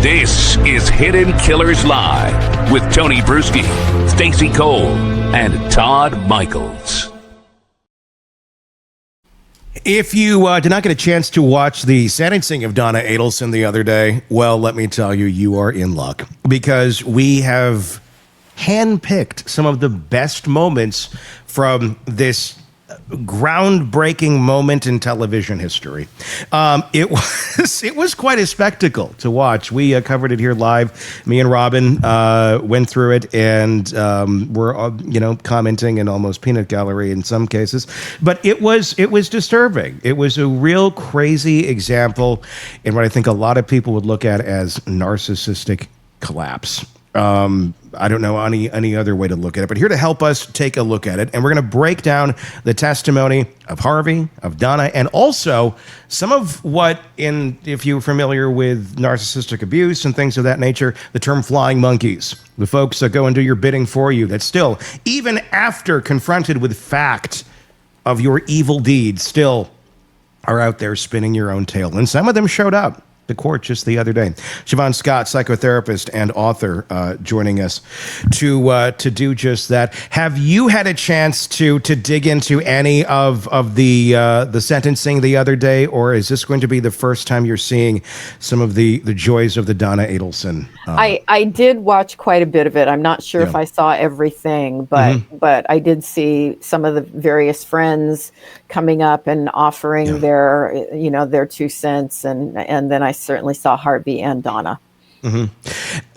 This is Hidden Killers Live with Tony Brueski, Stacy Cole, and Todd Michaels. If you did not get a chance to watch the sentencing of Donna Adelson the other day, well, let me tell you, you are in luck, because we have handpicked some of the best moments from this groundbreaking moment in television history. It was quite a spectacle to watch. We covered it here live. Me and Robin went through it, and we're commenting in almost peanut gallery in some cases. But it was disturbing. It was a real crazy example in what I think a lot of people would look at as narcissistic collapse. I don't know any other way to look at it, but here to help us take a look at it, and we're going to break down the testimony of Harvey, of Donna, and also some of what, if you're familiar with narcissistic abuse and things of that nature, the term flying monkeys, the folks that go and do your bidding for you, that still, even after confronted with fact of your evil deeds, still are out there spinning your own tale. And some of them showed up to court just the other day. Shavaun Scott, psychotherapist and author, joining us to do just that. Have you had a chance to dig into any of the sentencing the other day, or is this going to be the first time you're seeing some of the joys of the Donna Adelson? I did watch quite a bit of it. I'm not sure if I saw everything, but I did see some of the various friends coming up and offering their 2 cents, and then I certainly saw Harvey and Donna.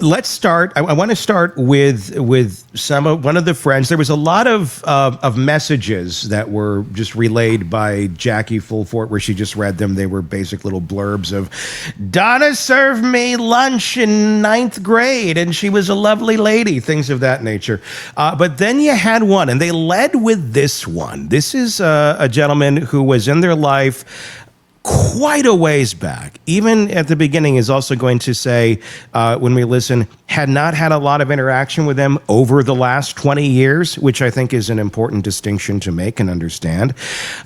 Let's start. I want to start with one of the friends. There was a lot of messages that were just relayed by Jackie Fulfort, where she just read them. They were basic little blurbs of, Donna served me lunch in 9th grade, and she was a lovely lady, things of that nature. But then you had one, and they led with this one. This is a gentleman who was in their life quite a ways back. Even at the beginning is also going to say, when we listen, had not had a lot of interaction with them over the last 20 years, which I think is an important distinction to make and understand.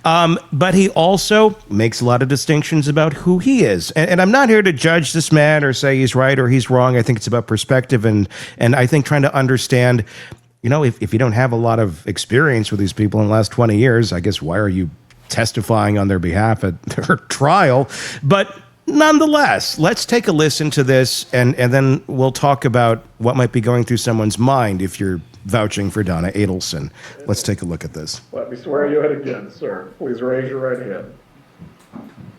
But he also makes a lot of distinctions about who he is. And I'm not here to judge this man or say he's right or he's wrong. I think it's about perspective, and I think trying to understand, if you don't have a lot of experience with these people in the last 20 years, I guess why are you testifying on their behalf at their trial? But nonetheless, let's take a listen to this, and then we'll talk about what might be going through someone's mind if you're vouching for Donna Adelson. Let's take a look at this. Let me swear you in again, sir. Please raise your right hand.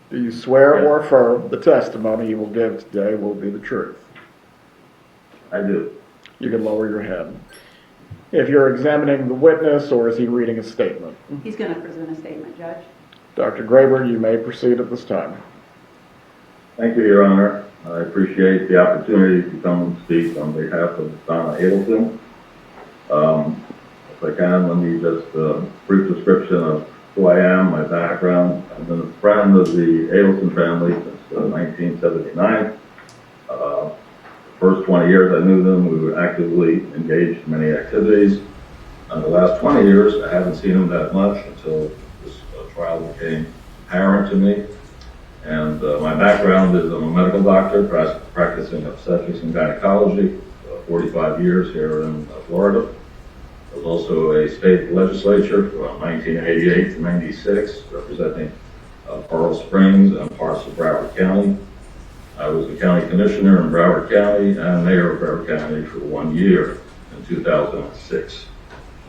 Do you swear or affirm the testimony you will give today will be the truth? I do. You can lower your head. If you're examining the witness, or is he reading a statement? He's going to present a statement, Judge. Dr. Graber, you may proceed at this time. Thank you, Your Honor. I appreciate the opportunity to come and speak on behalf of Donna Adelson. If I can, let me just brief description of who I am, my background. I've been a friend of the Adelson family since 1979. First 20 years I knew them, we were actively engaged in many activities. In the last 20 years, I haven't seen them that much until this trial became apparent to me. And my background is I'm a medical doctor practicing obstetrics and gynecology, 45 years here in Florida. I was also a state legislature from 1988 to 96, representing Coral Springs and parts of Broward County. I was the county commissioner in Broward County and mayor of Broward County for 1 year in 2006.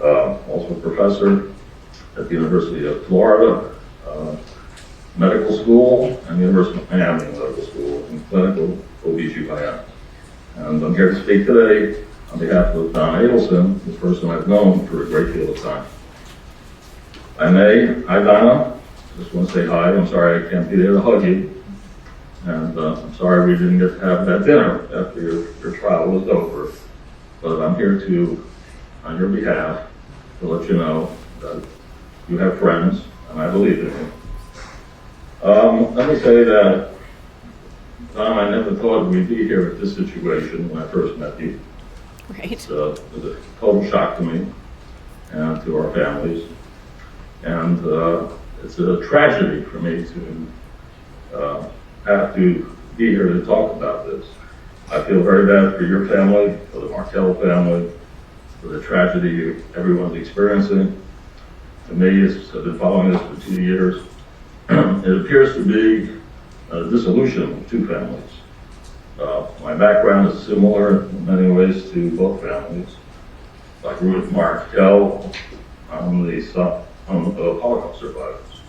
Also a professor at the University of Florida Medical School and the University of Miami Medical School in clinical OB/GYN. And I'm here to speak today on behalf of Donna Adelson, the person I've known for a great deal of time. Hi Donna. Just want to say hi. I'm sorry I can't be there to hug you. And I'm sorry we didn't get to have that dinner after your trial was over. But I'm here to, on your behalf, to let you know that you have friends, and I believe in you. Let me say that, Tom, I never thought we'd be here at this situation when I first met you. Right. It was a total shock to me and to our families. And it's a tragedy for me to have to be here to talk about this. I feel very bad for your family, for the Markel family, for the tragedy everyone's experiencing. To me, I've been following this for 2 years. It appears to be a dissolution of two families. My background is similar in many ways to both families. Like Ruth Markel, I'm the son of Holocaust survivors.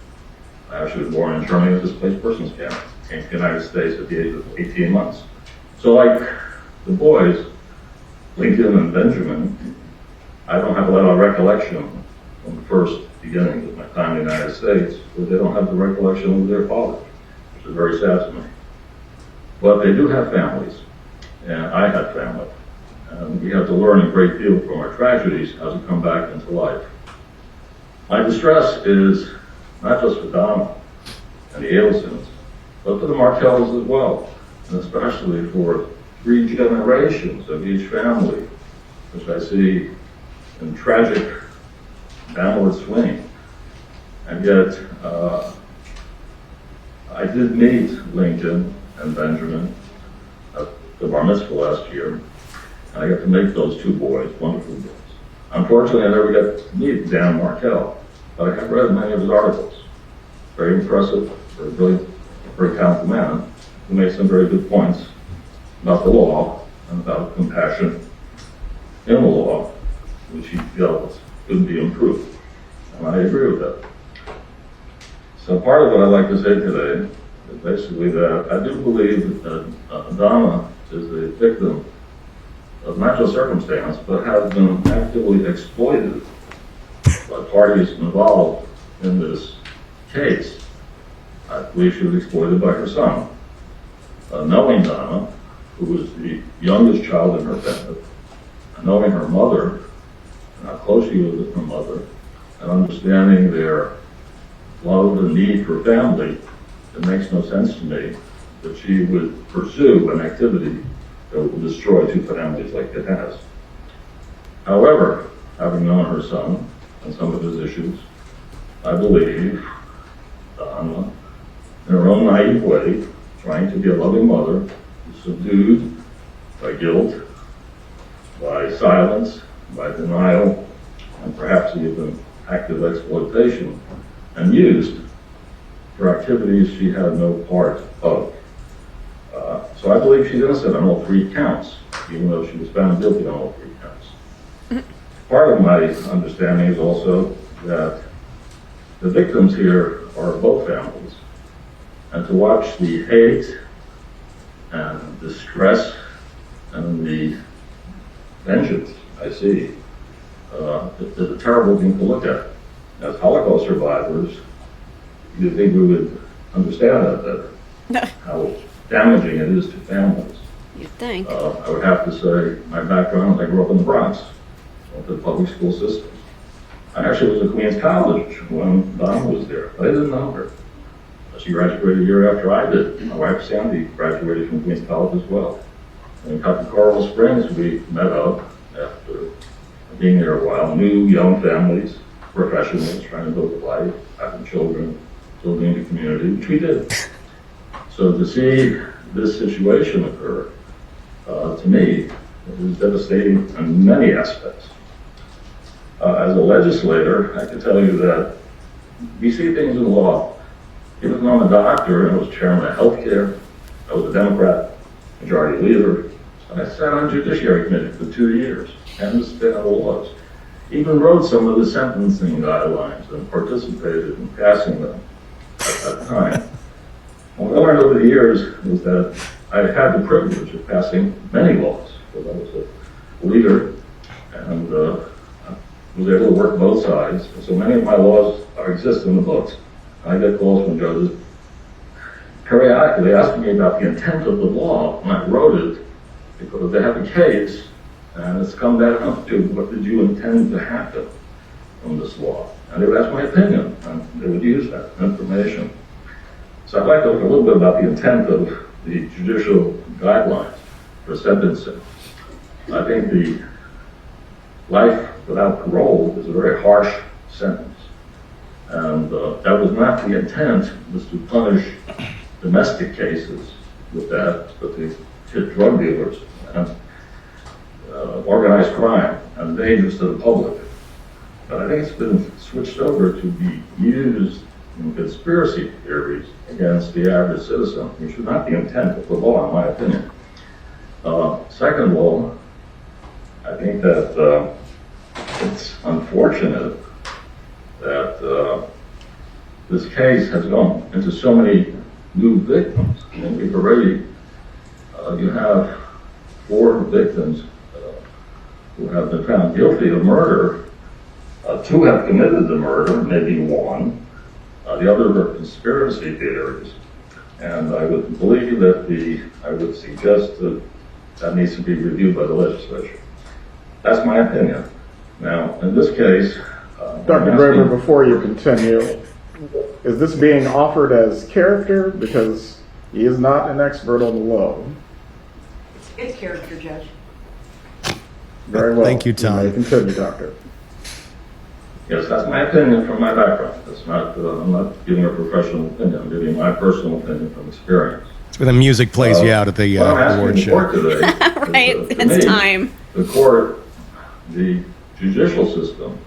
I actually was born in Germany at a displaced persons camp. Came to the United States at the age of 18 months. So like the boys, Lincoln and Benjamin, I don't have a lot of recollection from the first beginnings of my time in the United States, but they don't have the recollection of their father, which is very sad to me. But they do have families, and I had family. And we have to learn a great deal from our tragedies as we come back into life. My distress is not just for Donna and the Adelsons, but for the Markels as well, and especially for 3 generations of each family, which I see in tragic downward swing. And yet, I did meet Lincoln and Benjamin at the bar mitzvah last year, and I got to meet those 2 boys, wonderful boys. Unfortunately, I never got to meet Dan Markel, but I have read many of his articles. Very impressive, very brilliant, very talented man who made some very good points about the law and about compassion in the law, which he felt could be improved. And I agree with that. So part of what I'd like to say today is basically that I do believe that Donna is a victim of not just circumstance, but has been actively exploited by parties involved in this case. I believe she was exploited by her son. Knowing Donna, who was the youngest child in her family, knowing her mother, and how close she was with her mother, and understanding their love and need for family, it makes no sense to me that she would pursue an activity that will destroy 2 families like it has. However, having known her son and some of his issues, I believe Donna, in her own naive way, trying to be a loving mother, is subdued by guilt, by silence, by denial, and perhaps even active exploitation, and used for activities she had no part of. So I believe she's innocent on all 3 counts, even though she was found guilty on all 3 counts. Part of my understanding is also that the victims here are both families, and to watch the hate and distress and the vengeance I see is a terrible thing to look at. As Holocaust survivors, you'd think we would understand that better, how damaging it is to families. You'd think. I would have to say, my background, I grew up in the Bronx, went to the public school system. I actually was at Queens College when Donna was there, but I didn't know her. She graduated a year after I did. My wife, Sandy, graduated from Queens College as well. And in Coral Springs, we met up after being there a while, new young families, professionals trying to build a life, having children, building a community, which we did. So to see this situation occur, to me, is devastating in many aspects. As a legislator, I can tell you that we see things in law. Even though I'm a doctor and I was chairman of healthcare, I was a Democrat, majority leader, and I sat on Judiciary Committee for 2 years, and understand the laws. Even wrote some of the sentencing guidelines and participated in passing them at that time. What I learned over the years was that I had the privilege of passing many laws, because I was a leader and was able to work both sides. And so many of my laws exist in the books. I get calls from judges periodically asking me about the intent of the law when I wrote it, because they have a case and it's come down to what did you intend to happen from this law. And they would ask my opinion, and they would use that information. So I'd like to look a little bit about the intent of the judicial guidelines for sentencing. I think the life without parole is a very harsh sentence. And that was not the intent, was to punish domestic cases with that, but to hit drug dealers and organized crime and dangerous to the public. But I think it's been switched over to be used in conspiracy theories against the average citizen, which should not be intended of the law, in my opinion. Second of all, I think that it's unfortunate that this case has gone into so many new victims. And we've already, you have 4 victims who have been found guilty of murder. 2 have committed the murder, maybe 1. The other are conspiracy theories. And I would believe that I would suggest that needs to be reviewed by the legislature. That's my opinion. Now, in this case, Dr. Graber, before you continue, is this being offered as character? Because he is not an expert on the law. It's character, Judge. Very well. Thank you, Tom. You may continue, Doctor. yes, that's my opinion from my background. That's not, I'm not giving a professional opinion. I'm giving my personal opinion from experience. It's when the music plays you out at the What I'm asking award the show. court today, Right, is, it's me, time. The court, the judicial system,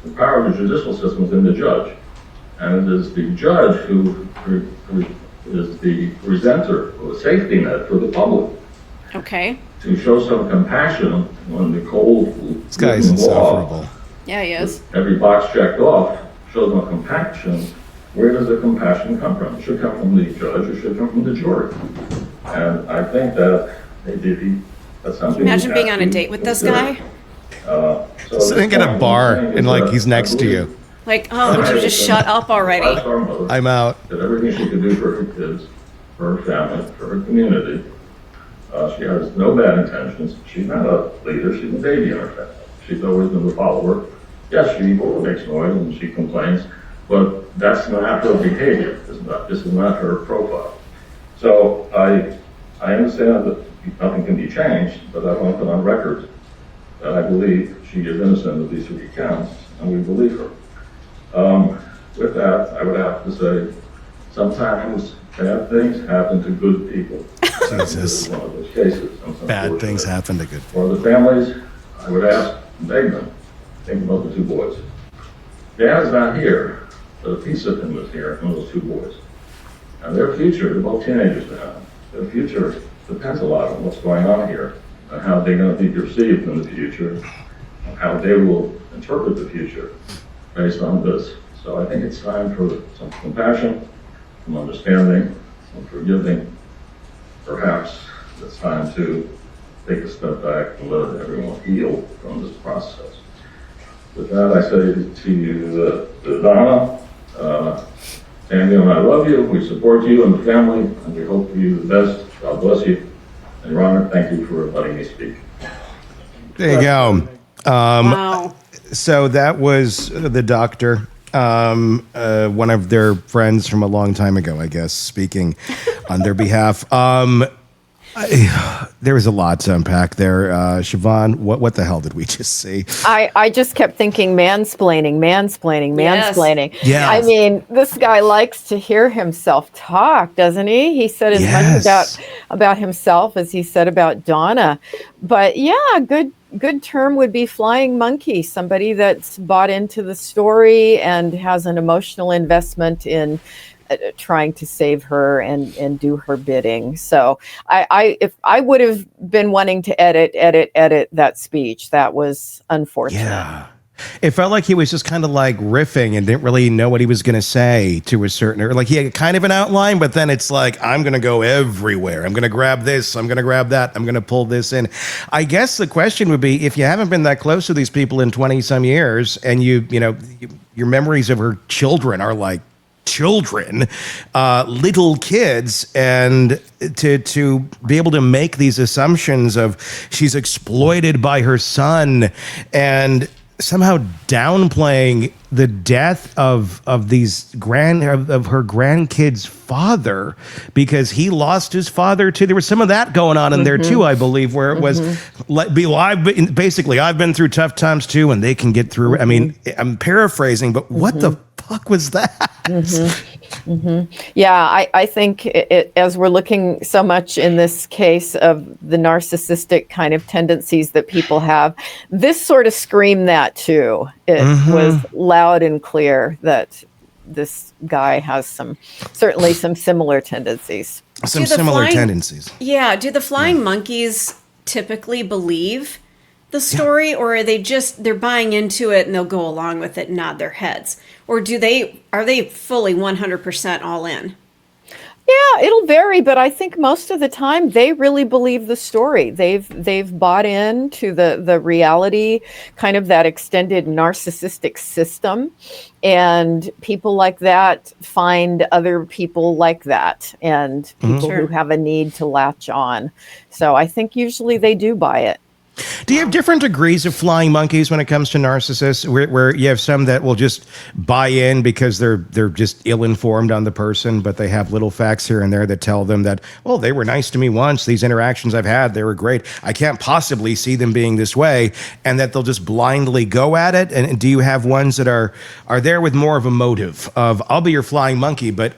the power of the judicial system is in the judge. And it is the judge who is the presenter of a safety net for the public Okay. to show some compassion when the cold This guy's written law, insufferable. Yeah, he is. every box checked off, shows no compassion. Where does the compassion come from? It should come from the judge, it should come from the jury. And I think that maybe that's something. Imagine we being have on a to date with this consider. guy. So Sitting at a what bar I'm saying is and like that he's I next to believe you. Like, oh, would you just shut up already? Asked our mother I'm out. did everything she could do for her kids, for her family, for her community. She has no bad intentions. She's not a leader. She's a baby in her family. She's always been the follower. Yes, she makes noise and she complains, but that's not her behavior. This is not her profile. So I understand that nothing can be changed, but I want to put on record that I believe she is innocent of these 3 counts, and we believe her. With that, I would have to say, sometimes bad things happen to good people. Jesus. This is one of those cases. Bad things happen to good people. For the families, I would ask, beg them, think about the 2 boys. Dad's not here, but a piece of him was here, and those 2 boys. And their future, they're both teenagers now, their future depends a lot on what's going on here, and how they're going to be perceived in the future, and how they will interpret the future based on this. So I think it's time for some compassion, some understanding, some forgiving. Perhaps it's time to take a step back and let everyone heal from this process. With that, I say to you, Donna, Samuel and I love you, we support you and the family, and we hope for you the best. God bless you. And Your Honor, thank you for letting me speak. There you go. Wow. So that was the doctor, one of their friends from a long time ago, I guess, speaking on their behalf. There was a lot to unpack there. Shavaun, what the hell did we just see? I just kept thinking mansplaining. Yes. Yeah. I mean, this guy likes to hear himself talk, doesn't he? He said as much about himself as he said about Donna. But yeah, good term would be flying monkey, somebody that's bought into the story and has an emotional investment in trying to save her and do her bidding. So if I would have been wanting to edit that speech, that was unfortunate. Yeah. It felt like he was just kind of like riffing and didn't really know what he was going to say to a certain, or like he had kind of an outline, but then it's like, I'm going to go everywhere. I'm going to grab this. I'm going to grab that. I'm going to pull this in. I guess the question would be, if you haven't been that close to these people in 20 some years and your memories of her children are like children, little kids, and to be able to make these assumptions of she's exploited by her son and somehow downplaying the death of her grandkid's father because he lost his father too. There was some of that going on in there too, I believe, where it was like, I've been through tough times too, and they can get through. I mean, I'm paraphrasing, but what the fuck was that? Yeah, I think as we're looking so much in this case of the narcissistic kind of tendencies that people have, this sort of screamed that too. It was loud and clear that this guy has certainly some similar tendencies. Some similar tendencies. Yeah. Do the flying monkeys typically believe the story, or are they're buying into it and they'll go along with it and nod their heads? Or are they fully 100% all in? Yeah, it'll vary, but I think most of the time they really believe the story. They've bought into the reality, kind of that extended narcissistic system. And people like that find other people like that, and people who have a need to latch on. So I think usually they do buy it. Do you have different degrees of flying monkeys when it comes to narcissists, where you have some that will just buy in because they're just ill-informed on the person, but they have little facts here and there that tell them that, well, they were nice to me once. These interactions I've had, they were great. I can't possibly see them being this way, and that they'll just blindly go at it? And do you have ones that are there with more of a motive of, I'll be your flying monkey, but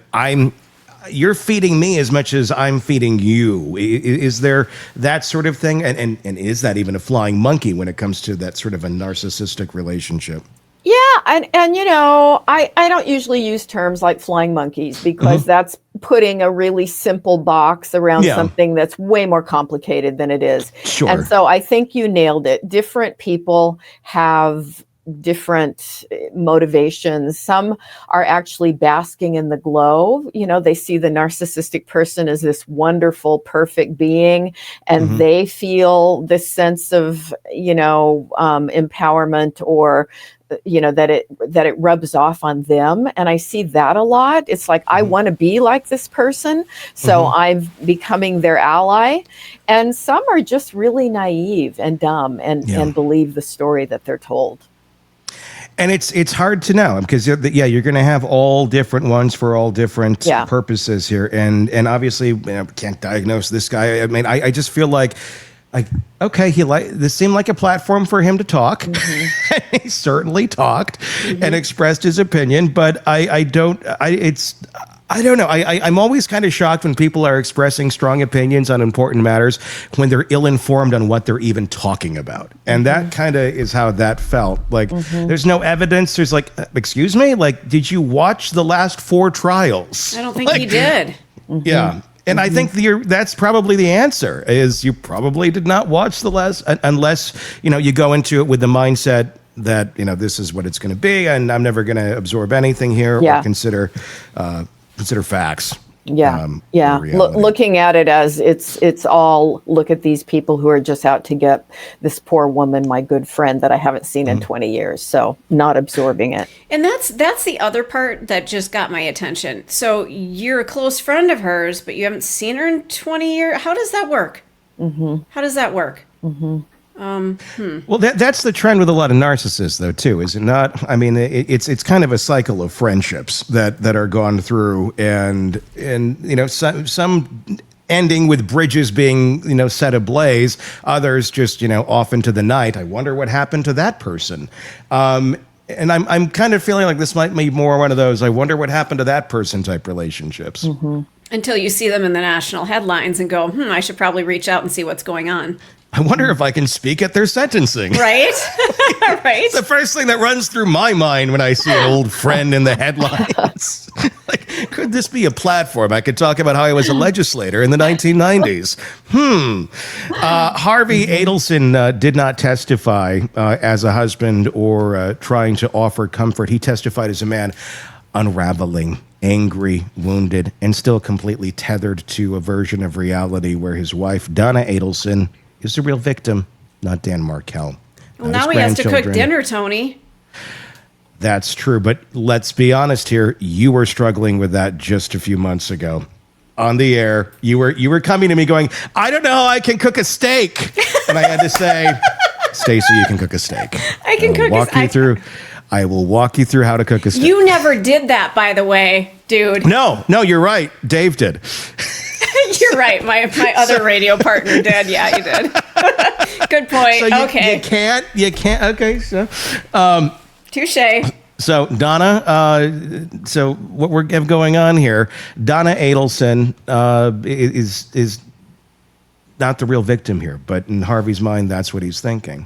you're feeding me as much as I'm feeding you? Is there that sort of thing? And is that even a flying monkey when it comes to that sort of a narcissistic relationship? Yeah, and I don't usually use terms like flying monkeys because that's putting a really simple box around something that's way more complicated than it is. Sure. And so I think you nailed it. Different people have different motivations. Some are actually basking in the glow. They see the narcissistic person as this wonderful, perfect being, and they feel this sense of, empowerment, or that it rubs off on them. And I see that a lot. It's like, I want to be like this person, so I'm becoming their ally. And some are just really naive and dumb and believe the story that they're told. And it's hard to know because you're going to have all different ones for all different purposes here, and obviously can't diagnose this guy. I mean, I just feel like okay, this seemed like a platform for him to talk. He certainly talked and expressed his opinion, but I don't know. I'm always kind of shocked when people are expressing strong opinions on important matters when they're ill-informed on what they're even talking about. And that kind of is how that felt. Like, there's no evidence. There's like, excuse me? Like, did you watch the last 4 trials? I don't think he did. Yeah. And I think that's probably the answer, is you probably did not watch the last, unless, you go into it with the mindset that, this is what it's going to be, and I'm never going to absorb anything here or consider facts. Looking at it as it's all, look at these people who are just out to get this poor woman, my good friend that I haven't seen in 20 years. So not absorbing it. And that's the other part that just got my attention. So you're a close friend of hers, but you haven't seen her in 20 years. How does that work? How does that work? Well, that's the trend with a lot of narcissists, though, too, is it not? I mean, it's kind of a cycle of friendships that are gone through, and some ending with bridges being set ablaze, others just off into the night. I wonder what happened to that person. And I'm kind of feeling like this might be more one of those, I wonder what happened to that person type relationships. Until you see them in the national headlines and go, I should probably reach out and see what's going on. I wonder if I can speak at their sentencing. Right? Right. It's the first thing that runs through my mind when I see an old friend in the headlines. Like, could this be a platform? I could talk about how I was a legislator in the 1990s. Harvey Adelson did not testify as a husband or trying to offer comfort. He testified as a man unraveling, angry, wounded, and still completely tethered to a version of reality where his wife, Donna Adelson, is the real victim, not Dan Markell. Well, now he has to cook dinner, Tony. That's true, but let's be honest here. You were struggling with that just a few months ago. On the air, you were coming to me going, I don't know how I can cook a steak. And I had to say, Stacy, you can cook a steak. I can cook a steak. I will walk you through how to cook a steak. You never did that, by the way, dude. No, you're right. Dave did. You're right. My other radio partner did. Yeah, you did. Good point. So okay. You can't. Okay. So, touche. So Donna, so what we have going on here, Donna Adelson is not the real victim here, but in Harvey's mind, that's what he's thinking.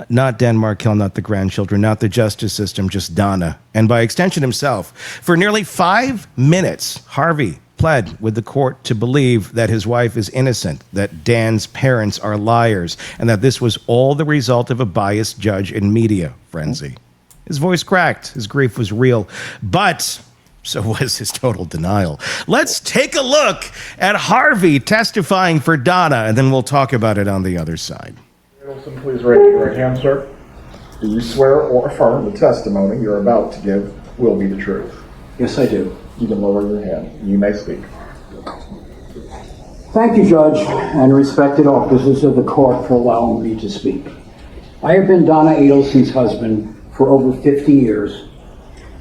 Not Dan Markell, not the grandchildren, not the justice system, just Donna. And by extension himself. For nearly 5 minutes, Harvey pled with the court to believe that his wife is innocent, that Dan's parents are liars, and that this was all the result of a biased judge and media frenzy. His voice cracked. His grief was real. But so was his total denial. Let's take a look at Harvey testifying for Donna, and then we'll talk about it on the other side. Adelson, please raise your right hand, sir. Do you swear or affirm the testimony you're about to give will be the truth? Yes, I do. You can lower your hand. You may speak. Thank you, Judge, and respected officers of the court for allowing me to speak. I have been Donna Adelson's husband for over 50 years.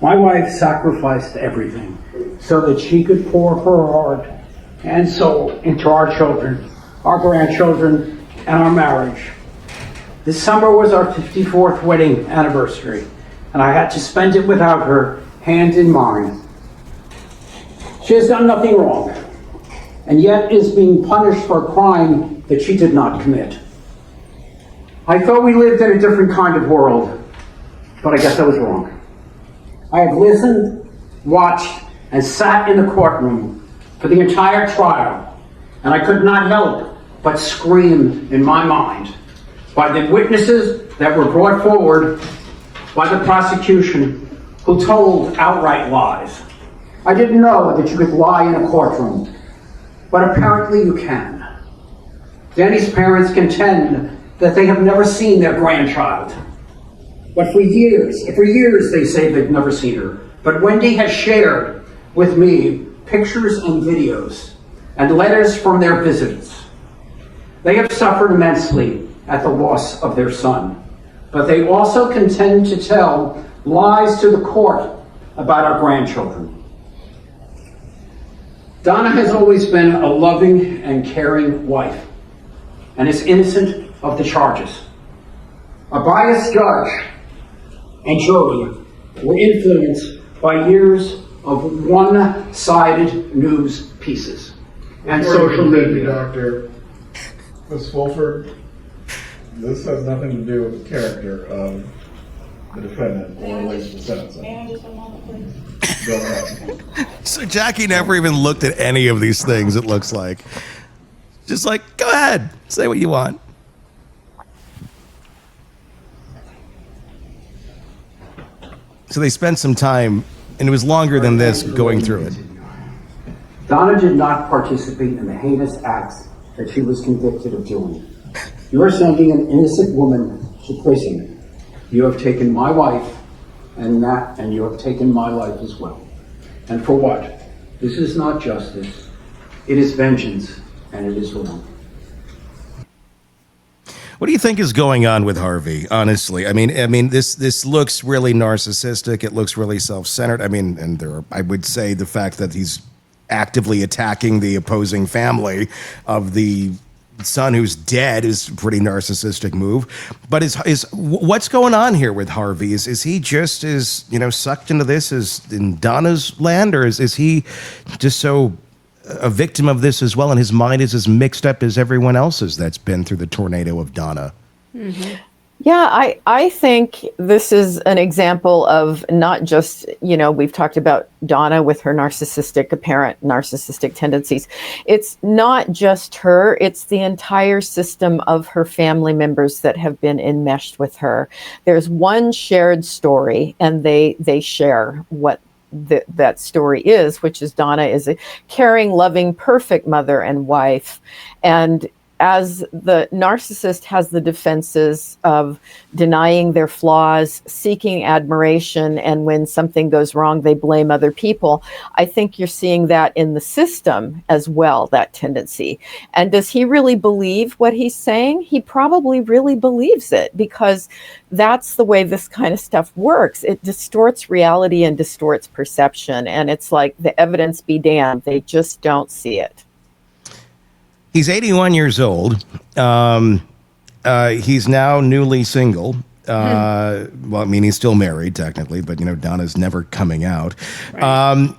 My wife sacrificed everything so that she could pour her heart and soul into our children, our grandchildren, and our marriage. This summer was our 54th wedding anniversary, and I had to spend it without her, hand in mine. She has done nothing wrong, and yet is being punished for a crime that she did not commit. I thought we lived in a different kind of world, but I guess I was wrong. I have listened, watched, and sat in the courtroom for the entire trial, and I could not help but scream in my mind by the witnesses that were brought forward by the prosecution who told outright lies. I didn't know that you could lie in a courtroom, but apparently you can. Danny's parents contend that they have never seen their grandchild. But for years they say they've never seen her. But Wendy has shared with me pictures and videos and letters from their visits. They have suffered immensely at the loss of their son, but they also contend to tell lies to the court about our grandchildren. Donna has always been a loving and caring wife and is innocent of the charges. A biased judge and jury were influenced by years of one-sided news pieces and social media. Dr. Ms. Wolford, this has nothing to do with the character of the defendant or relates to sentencing. May I just a moment, please? Go ahead. So Jackie never even looked at any of these things, it looks like. Just like, go ahead, say what you want. So they spent some time, and it was longer than this, going through it. Donna did not participate in the heinous acts that she was convicted of doing. You are sending an innocent woman to prison. You have taken my wife, and you have taken my life as well. And for what? This is not justice. It is vengeance, and it is wrong. What do you think is going on with Harvey? Honestly, I mean, this looks really narcissistic. It looks really self-centered. I mean, and I would say the fact that he's actively attacking the opposing family of the son who's dead is a pretty narcissistic move. But is what's going on here with Harvey? Is he just sucked into this as in Donna's land, or is he just so a victim of this as well, and his mind is as mixed up as everyone else's that's been through the tornado of Donna? Mm-hmm. Yeah, I think this is an example of not just, we've talked about Donna with her apparent narcissistic tendencies. It's not just her, it's the entire system of her family members that have been enmeshed with her. There's one shared story, and they share what that story is, which is Donna is a caring, loving, perfect mother and wife. And as the narcissist has the defenses of denying their flaws, seeking admiration, and when something goes wrong, they blame other people. I think you're seeing that in the system as well, that tendency. And does he really believe what he's saying? He probably really believes it, because that's the way this kind of stuff works. It distorts reality and distorts perception. And it's like the evidence be damned. They just don't see it. He's 81 years old. He's now newly single. Well, I mean, he's still married technically, but Donna's never coming out. Right.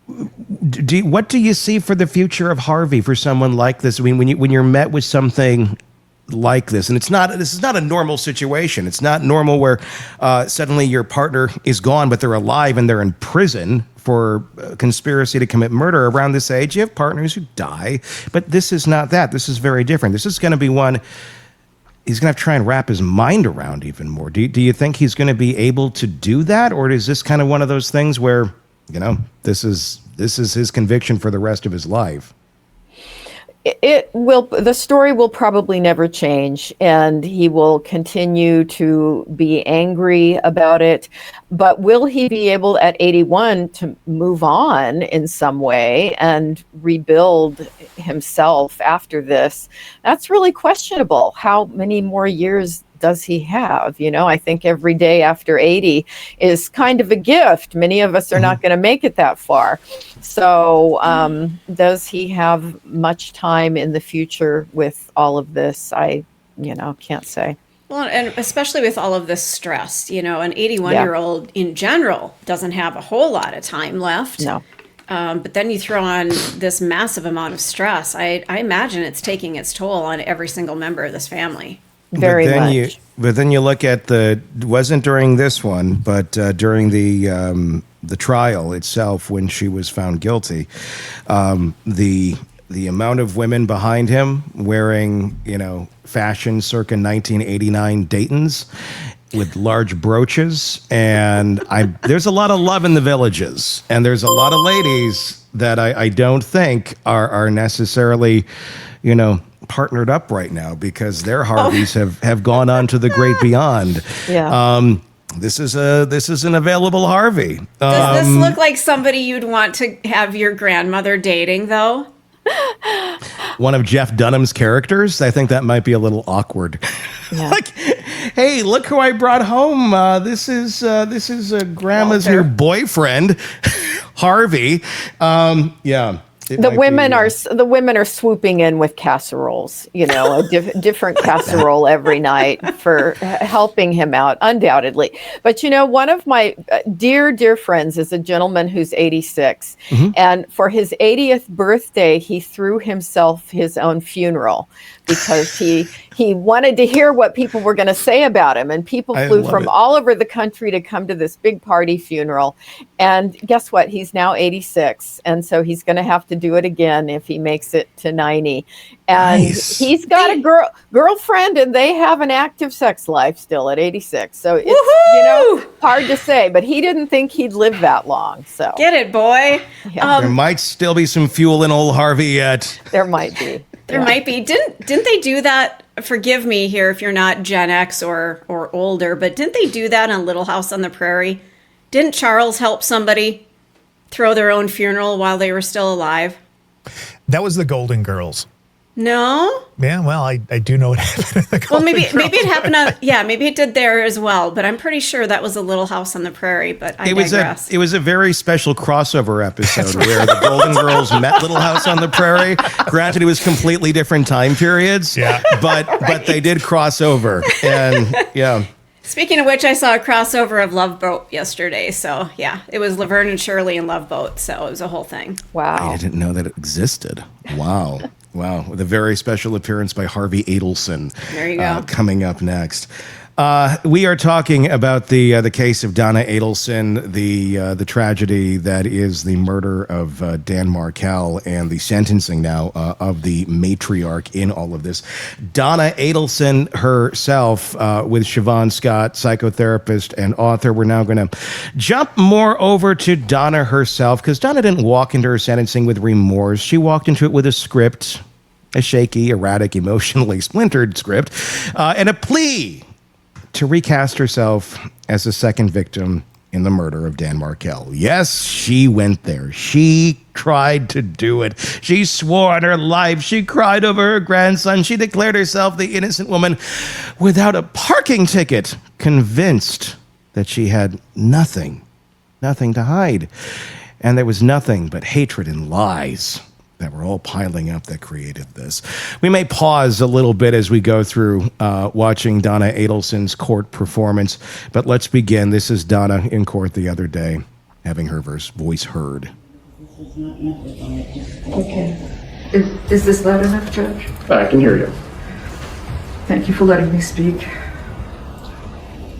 What do you see for the future of Harvey for someone like this? I mean, when you're met with something like this, and this is not a normal situation. It's not normal where suddenly your partner is gone, but they're alive and they're in prison for conspiracy to commit murder. Around this age, you have partners who die, but this is not that. This is very different. This is going to be one he's going to have to try and wrap his mind around even more. Do you think he's going to be able to do that, or is this kind of one of those things where this is his conviction for the rest of his life? The story will probably never change, and he will continue to be angry about it. But will he be able at 81 to move on in some way and rebuild himself after this? That's really questionable. How many more years does he have? I think every day after 80 is kind of a gift. Many of us are not going to make it that far. So does he have much time in the future with all of this? I can't say. Well, and especially with all of this stress, an 81-year-old in general doesn't have a whole lot of time left. No. But then you throw on this massive amount of stress. I imagine it's taking its toll on every single member of this family. Very much. But then you look at wasn't during this one, but during the trial itself when she was found guilty, the amount of women behind him wearing, fashion circa 1989 Daytons with large brooches, and there's a lot of love in the villages, and there's a lot of ladies that I don't think are necessarily, partnered up right now because their Harveys have gone on to the great beyond. Yeah. This is an available Harvey. Does this look like somebody you'd want to have your grandmother dating, though? One of Jeff Dunham's characters? I think that might be a little awkward. Yeah. Like, hey, look who I brought home. This is grandma's Walter. new boyfriend, Harvey. Yeah. The women are swooping in with casseroles, a different casserole every night for helping him out, undoubtedly. But one of my dear friends is a gentleman who's 86, and for his 80th birthday, he threw himself his own funeral because he wanted to hear what people were going to say about him, and people flew from all over the country to come to this big party funeral. And guess what? He's now 86, and so he's going to have to do it again if he makes it to 90. And he's got a girlfriend, and they have an active sex life still at 86. So it's hard to say, but he didn't think he'd live that long. So get it, boy. Yeah. There might still be some fuel in old Harvey yet. There might be. There might be. Didn't they do that? Forgive me here if you're not Gen X or older, but didn't they do that on Little House on the Prairie? Didn't Charles help somebody throw their own funeral while they were still alive? That was the Golden Girls. No? Yeah, well, I do know what happened in the Golden Well, maybe Girls. it happened on, maybe it did there as well, but I'm pretty sure that was a Little House on the Prairie, but I digress. It was a very special crossover episode where the Golden Girls met Little House on the Prairie. Granted, it was completely different time periods, but they did cross over, and yeah. Speaking of which, I saw a crossover of Love Boat yesterday, so yeah, it was Laverne and Shirley in Love Boat, so it was a whole thing. Wow. I didn't know that it existed. Wow. Wow. With a very special appearance by Harvey Adelson. There you go. Coming up next. We are talking about the case of Donna Adelson, the tragedy that is the murder of Dan Markel, and the sentencing now of the matriarch in all of this. Donna Adelson herself, with Shavaun Scott, psychotherapist and author. We're now going to jump more over to Donna herself, because Donna didn't walk into her sentencing with remorse. She walked into it with a script, a shaky, erratic, emotionally splintered script, and a plea to recast herself as the second victim in the murder of Dan Markel. Yes, she went there. She tried to do it. She swore on her life. She cried over her grandson. She declared herself the innocent woman without a parking ticket, convinced that she had nothing to hide. And there was nothing but hatred and lies that were all piling up that created this. We may pause a little bit as we go through watching Donna Adelson's court performance, but let's begin. This is Donna in court the other day, having her voice heard. Okay. Is this loud enough, Judge? I can hear you. Thank you for letting me speak.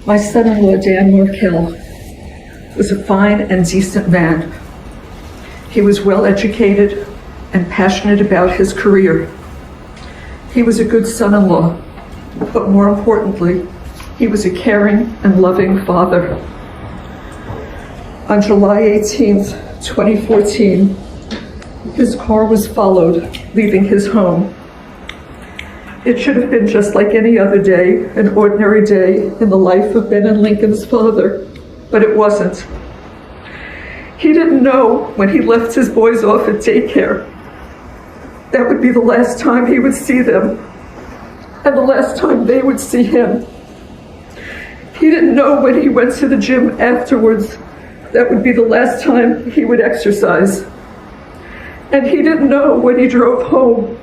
My son-in-law, Dan Markell, was a fine and decent man. He was well educated and passionate about his career. He was a good son-in-law, but more importantly, he was a caring and loving father. On July 18th, 2014, his car was followed, leaving his home. It should have been just like any other day, an ordinary day in the life of Ben and Lincoln's father, but it wasn't. He didn't know when he left his boys off at daycare that would be the last time he would see them, and the last time they would see him. He didn't know when he went to the gym afterwards that would be the last time he would exercise. And he didn't know when he drove home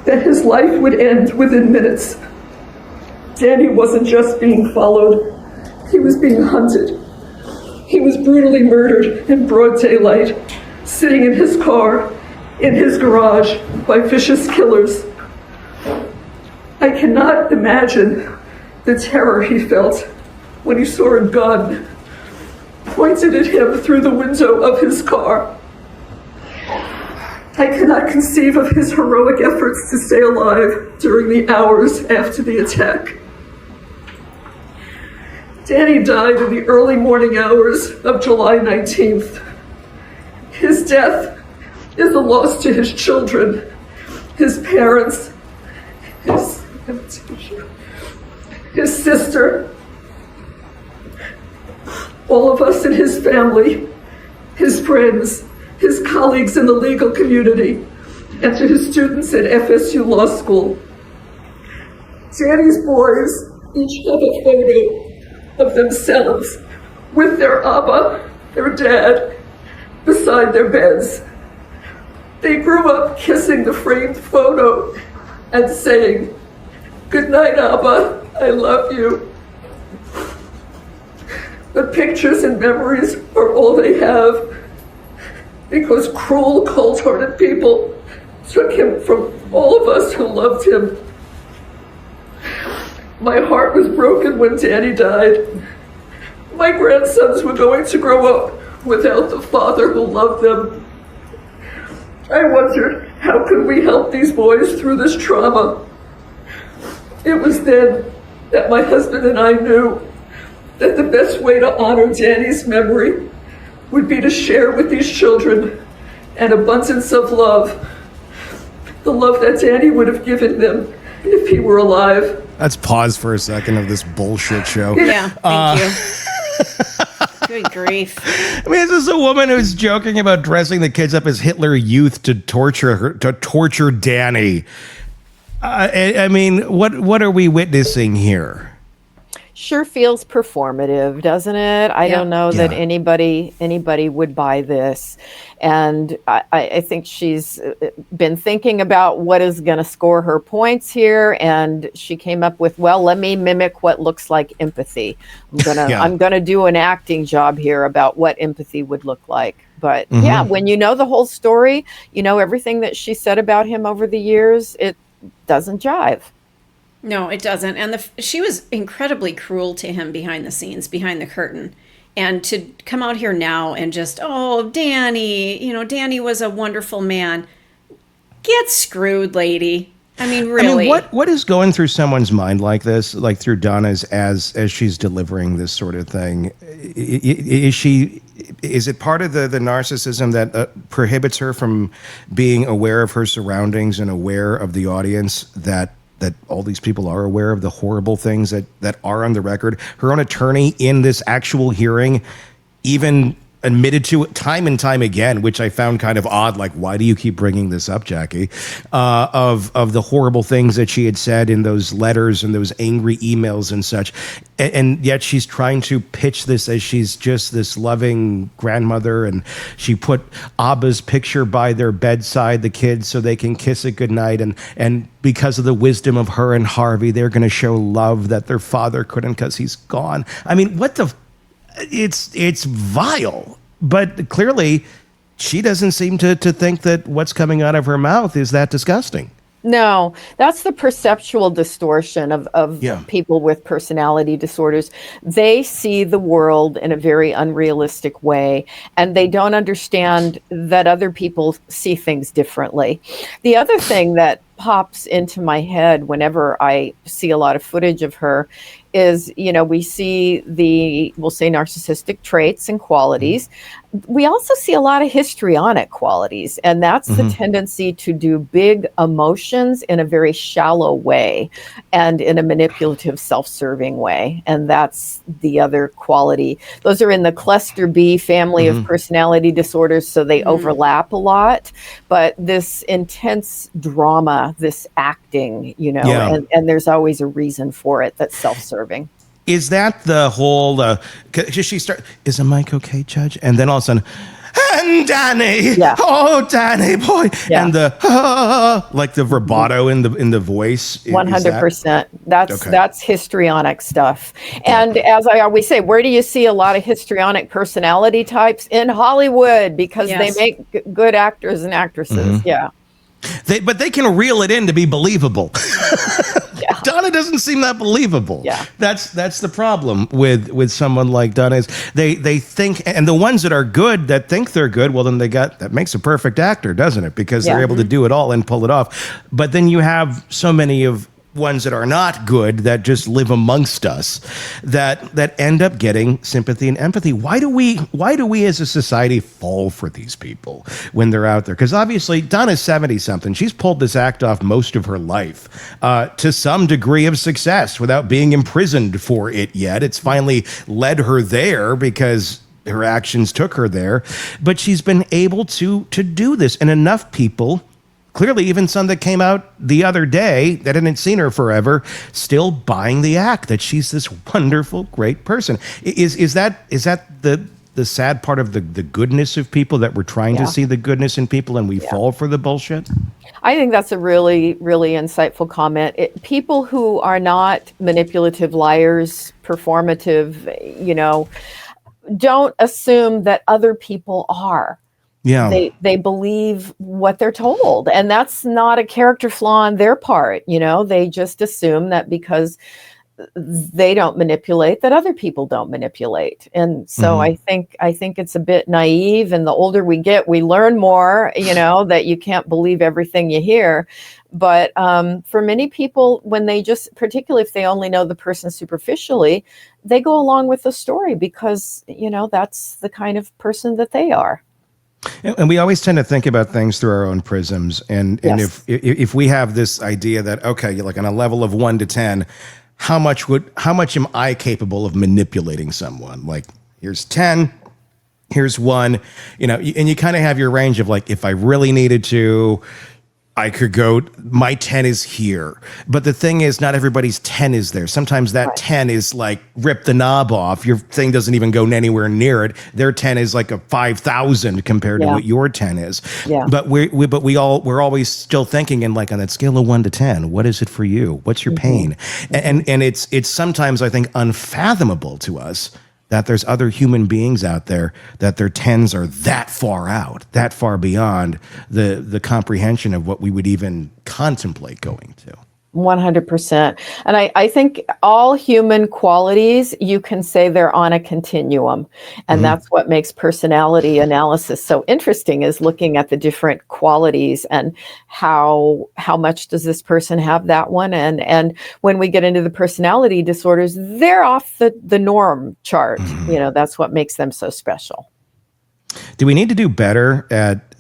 that his life would end within minutes. Danny wasn't just being followed, he was being hunted. He was brutally murdered in broad daylight, sitting in his car, in his garage, by vicious killers. I cannot imagine the terror he felt when he saw a gun pointed at him through the window of his car. I cannot conceive of his heroic efforts to stay alive during the hours after the attack. Danny died in the early morning hours of July 19th. His death is a loss to his children, his parents, his sister, all of us in his family, his friends, his colleagues in the legal community, and to his students at FSU Law School. Danny's boys each have a photo of themselves with their Abba, their dad, beside their beds. They grew up kissing the framed photo and saying, "Good night, Abba, I love you." The pictures and memories are all they have because cruel, cold-hearted people took him from all of us who loved him. My heart was broken when Danny died. My grandsons were going to grow up without the father who loved them. I wondered, how could we help these boys through this trauma? It was then that my husband and I knew that the best way to honor Danny's memory would be to share with these children an abundance of love, the love that Danny would have given them if he were alive. Let's pause for a second of this bullshit show. Yeah, thank you. Good grief. I mean, this is a woman who's joking about dressing the kids up as Hitler Youth to torture Danny. I mean, what are we witnessing here? Sure feels performative, doesn't it? I don't know that anybody would buy this. And I think she's been thinking about what is going to score her points here. And she came up with, well, let me mimic what looks like empathy. I'm gonna do an acting job here about what empathy would look like. But yeah, when you know the whole story, you know everything that she said about him over the years, it doesn't jive. No, it doesn't. And she was incredibly cruel to him behind the scenes, behind the curtain. And to come out here now and just, oh, Danny, Danny was a wonderful man. Get screwed, lady. I mean, really. I mean, what is going through someone's mind like this, like through Donna's as she's delivering this sort of thing? Is it part of the narcissism that prohibits her from being aware of her surroundings and aware of the audience, that all these people are aware of the horrible things that are on the record? Her own attorney in this actual hearing even admitted to time and time again, which I found kind of odd. Like, why do you keep bringing this up, Jackie? Of the horrible things that she had said in those letters and those angry emails and such. And yet she's trying to pitch this as she's just this loving grandmother. And she put Abba's picture by their bedside, the kids, so they can kiss it goodnight. And because of the wisdom of her and Harvey, they're going to show love that their father couldn't because he's gone. I mean, what the... It's vile, but clearly she doesn't seem to think that what's coming out of her mouth is that disgusting. No, that's the perceptual distortion of people with personality disorders. They see the world in a very unrealistic way, and they don't understand that other people see things differently. The other thing that pops into my head whenever I see a lot of footage of her is, we see we'll say narcissistic traits and qualities. We also see a lot of histrionic qualities, and that's the tendency to do big emotions in a very shallow way and in a manipulative, self-serving way. And that's the other quality. Those are in the cluster B family of personality disorders, so they overlap a lot. But this intense drama, this acting, and there's always a reason for it that's self-serving. Is that the whole, is a mic okay, Judge? And then all of a sudden, and Danny, oh, Danny, boy. And the, like the vibrato in the voice. 100%. That's histrionic stuff. And as I always say, where do you see a lot of histrionic personality types? In Hollywood, because they make good actors and actresses. But they can reel it in to be believable. Donna doesn't seem that believable. That's the problem with someone like Donna is they think, and the ones that are good that think they're good, well then that makes a perfect actor, doesn't it? Because they're able to do it all and pull it off. But then you have so many of ones that are not good that just live amongst us that end up getting sympathy and empathy. Why do we as a society fall for these people when they're out there? Because obviously Donna's 70-something. She's pulled this act off most of her life to some degree of success without being imprisoned for it yet. It's finally led her there because her actions took her there. But she's been able to do this, and enough people, clearly even some that came out the other day that hadn't seen her forever, still buying the act that she's this wonderful, great person. Is that the sad part of the goodness of people, that we're trying to see the goodness in people and we fall for the bullshit? I think that's a really, really insightful comment. People who are not manipulative, liars, performative, don't assume that other people are. They believe what they're told, and that's not a character flaw on their part. They just assume that because they don't manipulate, that other people don't manipulate. And so I think it's a bit naive, and the older we get, we learn more, that you can't believe everything you hear. But for many people, when they just, particularly if they only know the person superficially, they go along with the story because, that's the kind of person that they are. And we always tend to think about things through our own prisms. And if we have this idea that, okay, like on a level of 1 to 10, how much am I capable of manipulating someone? Like, here's 10, here's 1, and you kind of have your range of like, if I really needed to, I could go, my 10 is here. But the thing is, not everybody's 10 is there. Sometimes that 10 is like, rip the knob off. Your thing doesn't even go anywhere near it. Their 10 is like a 5,000 compared to what your 10 is. But we're always still thinking, and like on that scale of 1 to 10, what is it for you? What's your pain? And it's sometimes, I think, unfathomable to us that there's other human beings out there that their 10s are that far out, that far beyond the comprehension of what we would even contemplate going to. 100%. And I think all human qualities, you can say they're on a continuum. And that's what makes personality analysis so interesting, is looking at the different qualities and how much does this person have that one. And when we get into the personality disorders, they're off the norm chart. That's what makes them so special. Do we need to do better at,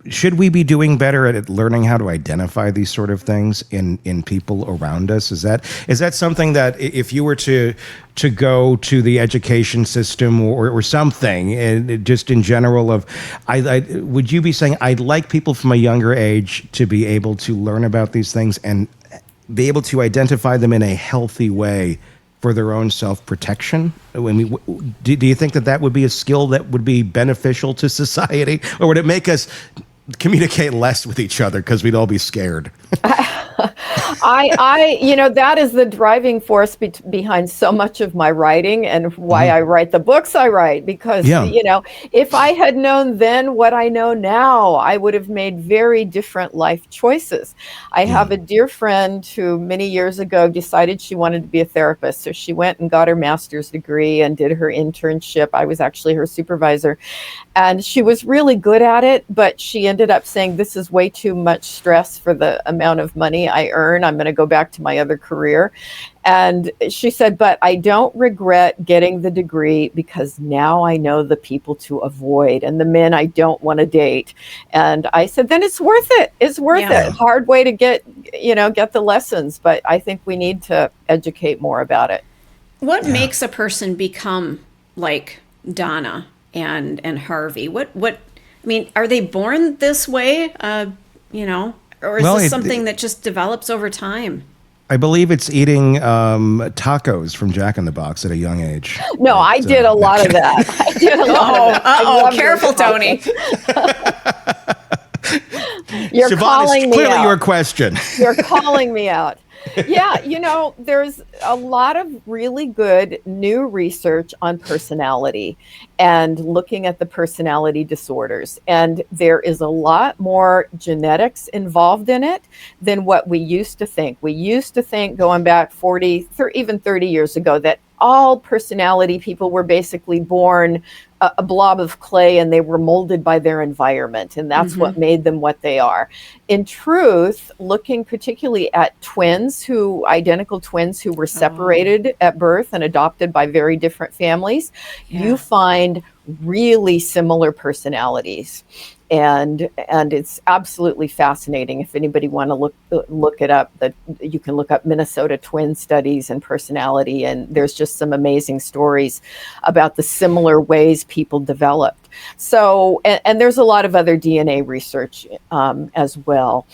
should we be doing better at learning how to identify these sort of things in people around us? Is that something that if you were to go to the education system or something, and just in general would you be saying, I'd like people from a younger age to be able to learn about these things and be able to identify them in a healthy way for their own self-protection? I mean, do you think that would be a skill that would be beneficial to society, or would it make us communicate less with each other because we'd all be scared? That is the driving force behind so much of my writing and why I write the books I write, because, if I had known then what I know now, I would have made very different life choices. I have a dear friend who many years ago decided she wanted to be a therapist. So she went and got her master's degree and did her internship. I was actually her supervisor. And she was really good at it, but she ended up saying, this is way too much stress for the amount of money I earn. I'm going to go back to my other career. And she said, but I don't regret getting the degree because now I know the people to avoid and the men I don't want to date. And I said, then it's worth it. It's worth it. Hard way to get the lessons. But I think we need to educate more about it. What makes a person become like Donna and Harvey? What I mean, are they born this way? Or is this something that just develops over time? I believe it's eating tacos from Jack in the Box at a young age. No, I did a lot of that. I did a lot of that. Careful, Tony. You're Shavaun, calling me clearly out. your question. You're calling me out. Yeah, there's a lot of really good new research on personality and looking at the personality disorders. And there is a lot more genetics involved in it than what we used to think. We used to think, going back 40, even 30 years ago, that all personality people were basically born a blob of clay and they were molded by their environment, and that's what made them what they are. In truth, looking particularly at identical twins who were separated at birth and adopted by very different families, you find really similar personalities. And it's absolutely fascinating. If anybody want to look it up, that you can look up Minnesota twin studies and personality, and there's just some amazing stories about the similar ways people developed. So, and there's a lot of other DNA research as well.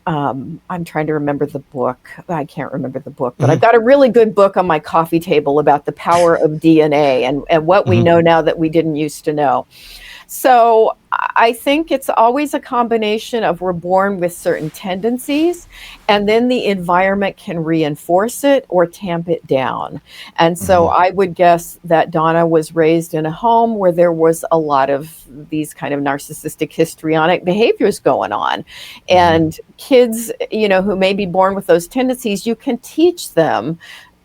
I'm trying to remember the book. I can't remember the book, but I've got a really good book on my coffee table about the power of DNA and what we know now that we didn't used to know. So I think it's always a combination of we're born with certain tendencies, and then the environment can reinforce it or tamp it down. And so I would guess that Donna was raised in a home where there was a lot of these kind of narcissistic histrionic behaviors going on. And kids, who may be born with those tendencies, you can teach them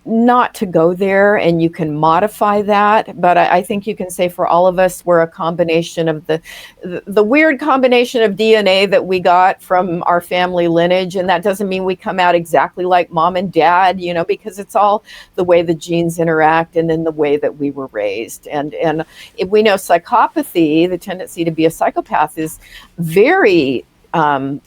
not to go there, and you can modify that. But I think you can say for all of us, we're a combination of the weird combination of DNA that we got from our family lineage. And that doesn't mean we come out exactly like mom and dad, because it's all the way the genes interact and then the way that we were raised. And if we know psychopathy, the tendency to be a psychopath, is very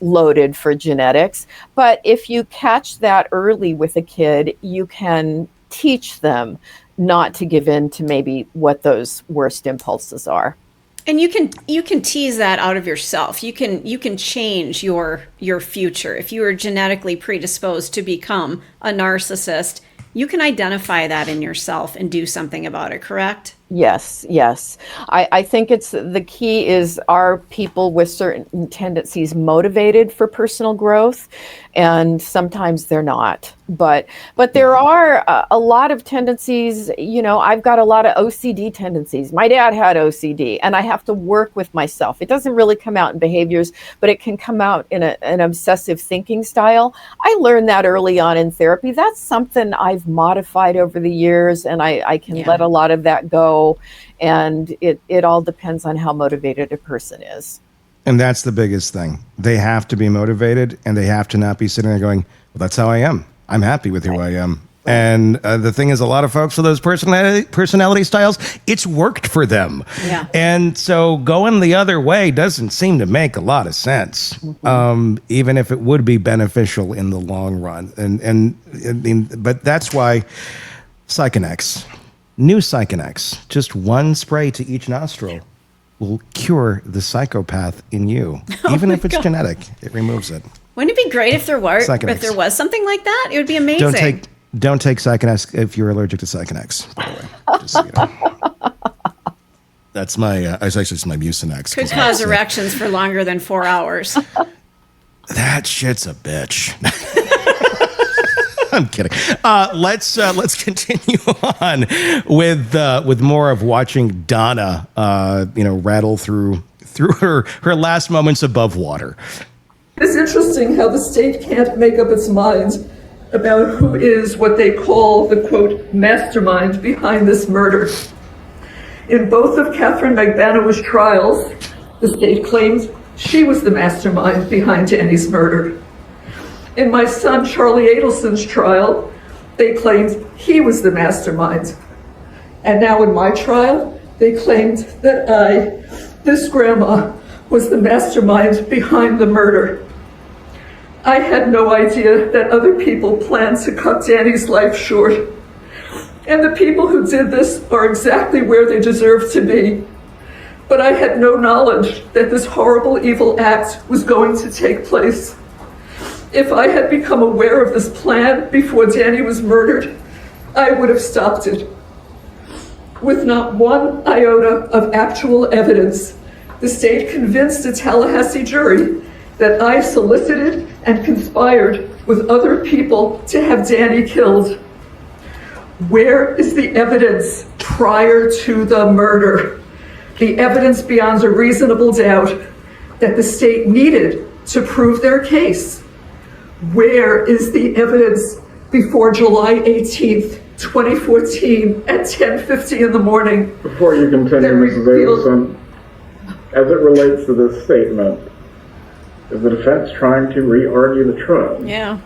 loaded for genetics. But if you catch that early with a kid, you can teach them not to give in to maybe what those worst impulses are. And you can tease that out of yourself. You can change your future. If you are genetically predisposed to become a narcissist, you can identify that in yourself and do something about it, correct? Yes. I think the key is, are people with certain tendencies motivated for personal growth? And sometimes they're not. But there are a lot of tendencies. I've got a lot of OCD tendencies. My dad had OCD, and I have to work with myself. It doesn't really come out in behaviors, but it can come out in an obsessive thinking style. I learned that early on in therapy. That's something I've modified over the years, and I can let a lot of that go. And it all depends on how motivated a person is. And that's the biggest thing. They have to be motivated, and they have to not be sitting there going, well, that's how I am. I'm happy with who I am. And the thing is, a lot of folks with those personality styles, it's worked for them. Yeah. And so going the other way doesn't seem to make a lot of sense, even if it would be beneficial in the long run. And I mean, but that's why Psychonex, new Psychonex, just one spray to each nostril will cure the psychopath in you. Even if it's genetic, it removes it. Wouldn't it be great if there was something like that? It would be amazing. Don't take Psychonex if you're allergic to Psychonex, by the way. Just so you know. That's my, it's actually my Mucinex. Could cause erections for longer than 4 hours. That shit's a bitch. I'm kidding. Let's continue on with more of watching Donna, rattle through her last moments above water. It's interesting how the state can't make up its mind about who is what they call the, quote, mastermind behind this murder. In both of Catherine Magbanaw's trials, the state claimed she was the mastermind behind Danny's murder. In my son Charlie Adelson's trial, they claimed he was the mastermind. And now in my trial, they claimed that this grandma, was the mastermind behind the murder. I had no idea that other people planned to cut Danny's life short. And the people who did this are exactly where they deserve to be. But I had no knowledge that this horrible, evil act was going to take place. If I had become aware of this plan before Danny was murdered, I would have stopped it. With not one iota of actual evidence, the state convinced a Tallahassee jury that I solicited and conspired with other people to have Danny killed. Where is the evidence prior to the murder? The evidence beyond a reasonable doubt that the state needed to prove their case. Where is the evidence before July 18th, 2014 at 10:50 in the morning? Before you continue, Mrs. Adelson, as it relates to this statement, is the defense trying to re-argue the trial? Yeah.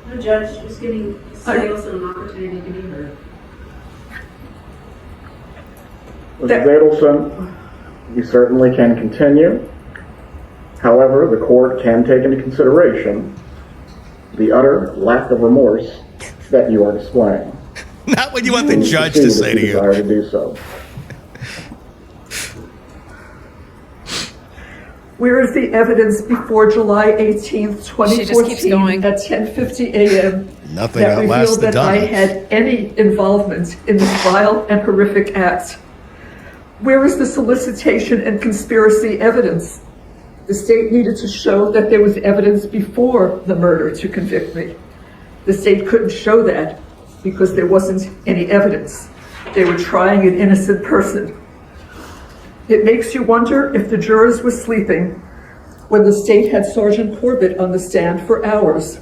No, Judge, just giving Mrs. Adelson an opportunity to be heard. Mrs. Adelson, you certainly can continue. However, the court can take into consideration the utter lack of remorse that you are displaying. Not what you want the judge to say to you. Desire to do so. Where is the evidence before July 18th, 2014 at 10:50 a.m. Nothing that outlasts revealed the that Donna. I had any involvement in this vile and horrific act? Where is the solicitation and conspiracy evidence? The state needed to show that there was evidence before the murder to convict me. The state couldn't show that because there wasn't any evidence. They were trying an innocent person. It makes you wonder if the jurors were sleeping when the state had Sergeant Corbett on the stand for hours.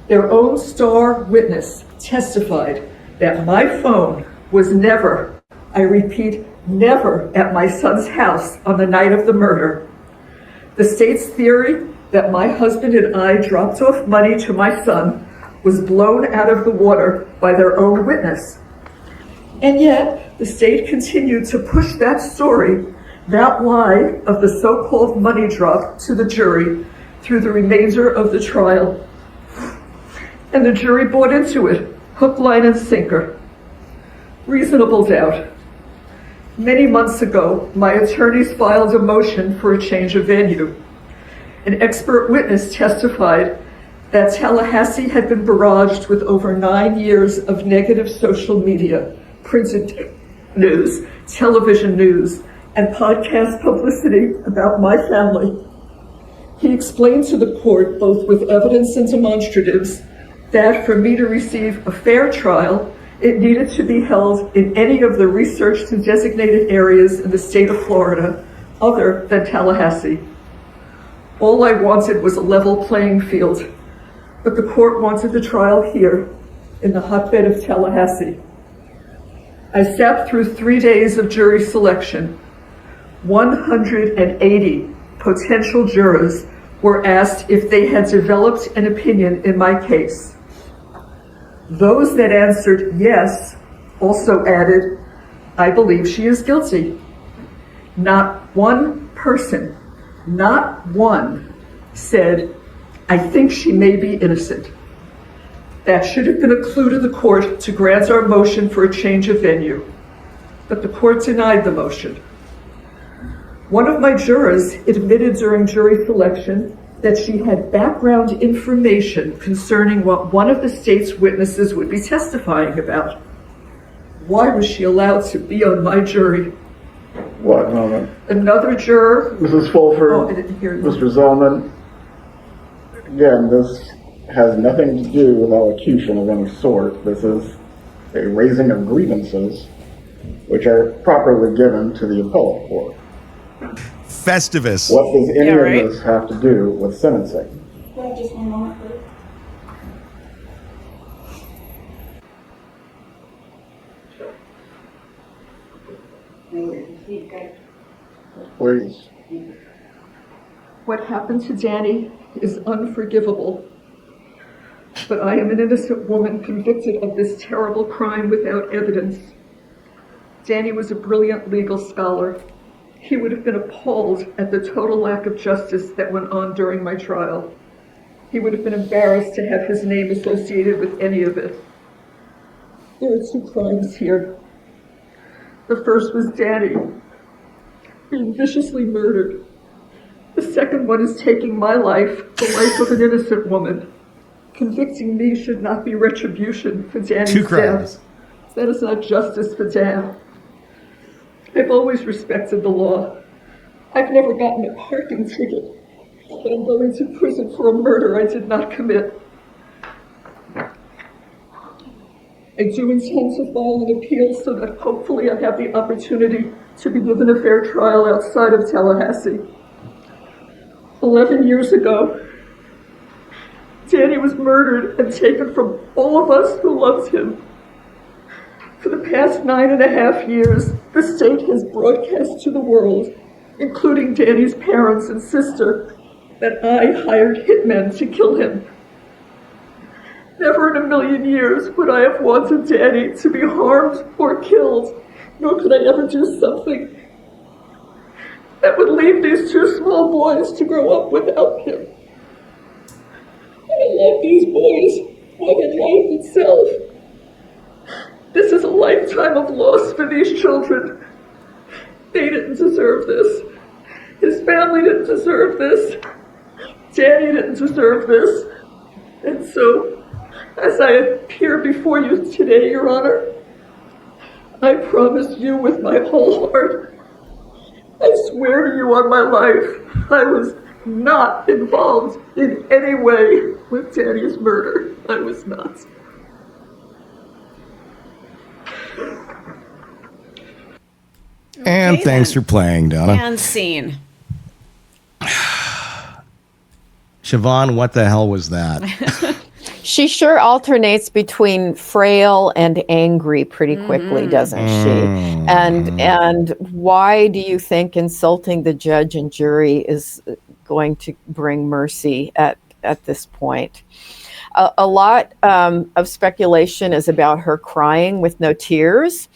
Their own star witness testified that my phone was never, I repeat, never at my son's house on the night of the murder. The state's theory that my husband and I dropped off money to my son was blown out of the water by their own witness. And yet, the state continued to push that story, that lie of the so-called money drop to the jury through the remainder of the trial. And the jury bought into it, hook, line, and sinker. Reasonable doubt. Many months ago, my attorneys filed a motion for a change of venue. An expert witness testified that Tallahassee had been barraged with over 9 years of negative social media, printed news, television news, and podcast publicity about my family. He explained to the court, both with evidence and demonstratives, that for me to receive a fair trial, it needed to be held in any of the researched and designated areas in the state of Florida other than Tallahassee. All I wanted was a level playing field, but the court wanted the trial here in the hotbed of Tallahassee. I sat through 3 days of jury selection. 180 potential jurors were asked if they had developed an opinion in my case. Those that answered yes also added, I believe she is guilty. Not one person, not one, said, I think she may be innocent. That should have been a clue to the court to grant our motion for a change of venue. But the court denied the motion. One of my jurors admitted during jury selection that she had background information concerning what one of the state's witnesses would be testifying about. Why was she allowed to be on my jury? What moment? Another juror. Mrs. Fulford, Oh, I didn't hear you. Mr. Zellman, again, this has nothing to do with elocution of any sort. This is a raising of grievances, which are properly given to the appellate court. Festivus. What does any right. of this have to do with sentencing? Just one moment, please. Please. What happened to Danny is unforgivable. But I am an innocent woman convicted of this terrible crime without evidence. Danny was a brilliant legal scholar. He would have been appalled at the total lack of justice that went on during my trial. He would have been embarrassed to have his name associated with any of it. There are two crimes here. The first was Danny being viciously murdered. The second one is taking my life, the life of an innocent woman. Convicting me should not be retribution for Danny's Two crimes. death. That is not justice for Dan. I've always respected the law. I've never gotten a parking ticket, but I'm going to prison for a murder I did not commit. I do intend to file an appeal so that hopefully I have the opportunity to be given a fair trial outside of Tallahassee. 11 years ago, Danny was murdered and taken from all of us who loved him. For the past 9.5 years, the state has broadcast to the world, including Danny's parents and sister, that I hired hitmen to kill him. Never in a million years would I have wanted Danny to be harmed or killed, nor could I ever do something that would leave these two small boys to grow up without him. I love these boys more than life itself. This is a lifetime of loss for these children. They didn't deserve this. His family didn't deserve this. Danny didn't deserve this. And so, as I appear before you today, Your Honor, I promise you with my whole heart, I swear to you on my life, I was not involved in any way with Danny's murder. I was not. And Okay, thanks then. for playing, Donna. And scene. Shavaun, what the hell was that? She sure alternates between frail and angry pretty quickly, doesn't she? And why do you think insulting the judge and jury is going to bring mercy at this point? A lot of speculation is about her crying with no tears.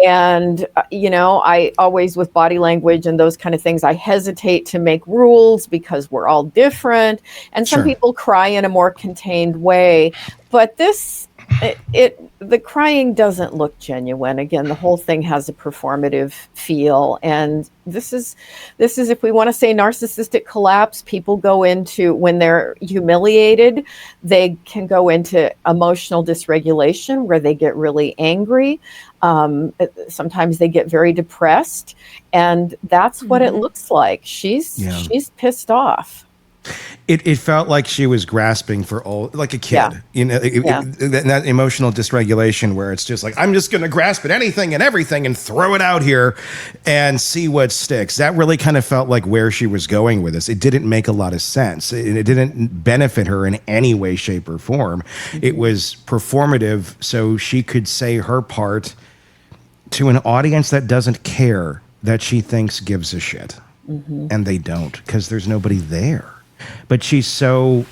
And, I always, with body language and those kind of things, I hesitate to make rules because we're all different. And some people cry in a more contained way. But the crying doesn't look genuine. Again, the whole thing has a performative feel. And this is if we want to say narcissistic collapse, people go into, when they're humiliated, they can go into emotional dysregulation where they get really angry. Sometimes they get very depressed, and that's what it looks like. She's pissed off. It felt like she was grasping for all, like a kid, that emotional dysregulation where it's just like, I'm just going to grasp at anything and everything and throw it out here and see what sticks. That really kind of felt like where she was going with this. It didn't make a lot of sense. It didn't benefit her in any way, shape, or form. It was performative so she could say her part to an audience that doesn't care, that she thinks gives a shit. And they don't, because there's nobody there. But she's so